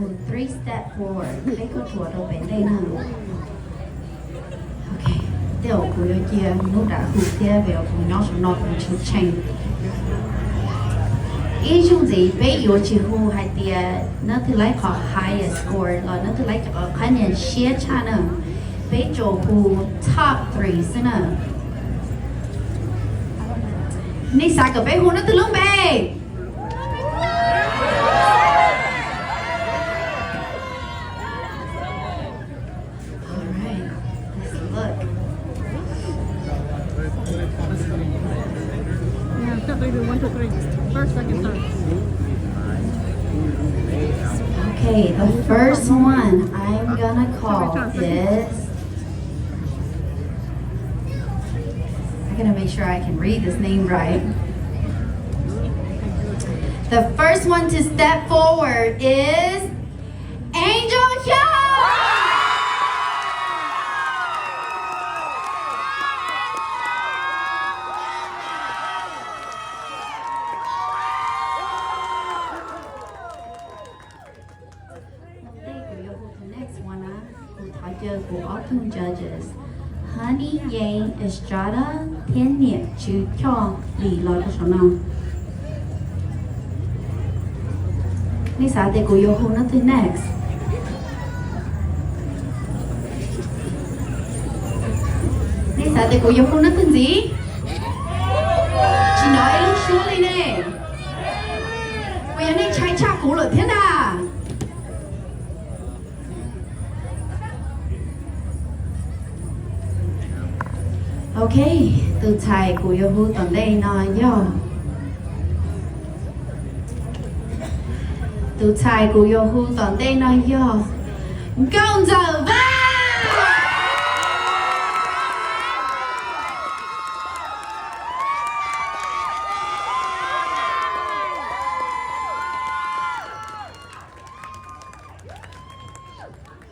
who 3 step forward ให้ก็ถั่วเราเป็นได้นะโอเคเดี๋ยวกูจะเจียนู้ดาหูเตี้ยเดี๋ยวกูย้อนสนอกูชุดเชงอีช่วงนี้ไปอยู่ที่หูให้เตี้ยนั่นคือไล่ขอ highest score แล้วนั่นคือไล่จากคะแนนเชียร์ชาเนอไปโจหู top 3ซะนะนี่สากับไปหูนั่นคือลุงเบThey do 1, 2, 3. First, second, third. Okay, the first one I'm gonna call is. I gotta make sure I can read this name right. The first one to step forward is Angel Hyun. Của Autumn Judges Honey Yang Estrada Thiên Niệm Chứ Cho Lý Lò Cho Số Nào Lý xã để của Yoho nó tới next Lý xã để của Yoho nó tới gì? Chị nói lúc xuống lên nè Bây giờ này trái chắc cũ lợi thế nào Ok, từ thầy của Yoho tuần đây nói do từ thầy của Yoho tuần đây nói do công giờ va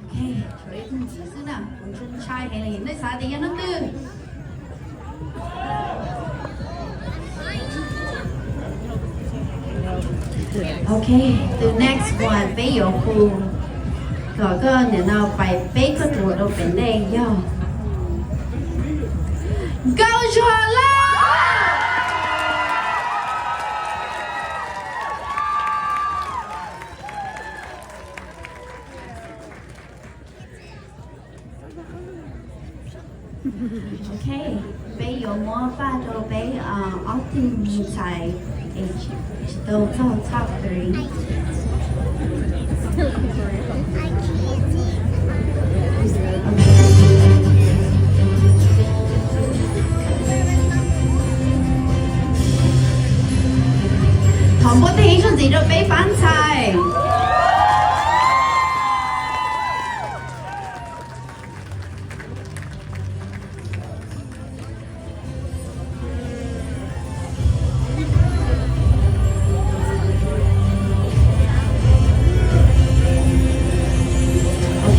Ok, rồi mình chỉ xứ nào cũng chân trai hay là những nơi xa thì nó tư Okay, the next one ไปอยู่คูก็เนี่ยเราไปก็ตัวเราเป็นได้ย่อ Go Chola! Okay, ไปอยู่มัวฟ้าเราไปoptimize H still top 3 Thằng bố thấy chuyện gì rồi bé bán xài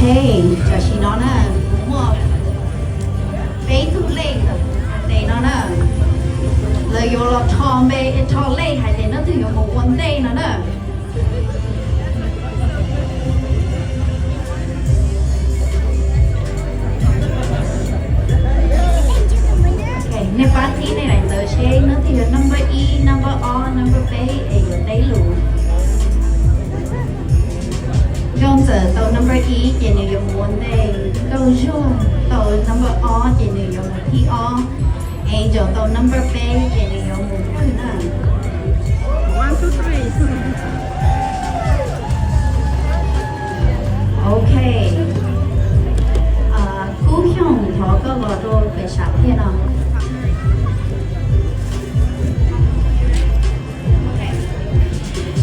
Hey, cho chị nó nè, mua bé thu lên để nó nè, lời vô là cho bé cho lên hay để nó từ một vấn đề nó nè. Okay, nếu bạn thi này lại tới chơi nó thì là number E, number O, number B, ở đây luôn. Công giờ tàu number E chỉ nên dùng vấn đề câu chua tàu number O chỉ nên dùng một thi O Angel tàu number B chỉ nên dùng một thứ nữa 1, 2, 3. Ok cú hiong thọ có lò đôi về sạp thế nào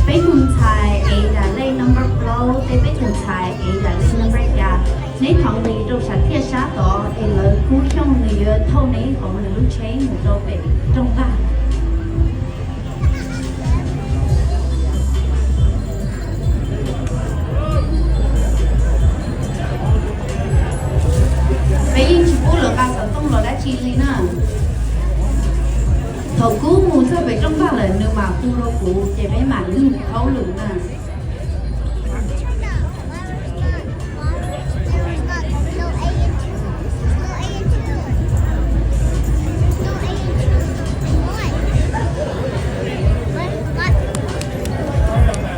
Bé hùng thai ấy đã lên number flow Tế bé hùng thai ấy đã lên number ya Nếu thằng này đâu sẵn thiết sát đó Ấy lời cú hiong này thâu này Họ là lúc chế một đâu về trong ta Bé yên chỉ bố lỡ ba sở tông lỡ đã chi lý nè thầu cú mù sơ về trong ba lần nếu mà khu rô cụ chế bé mà lưu thấu lượng nè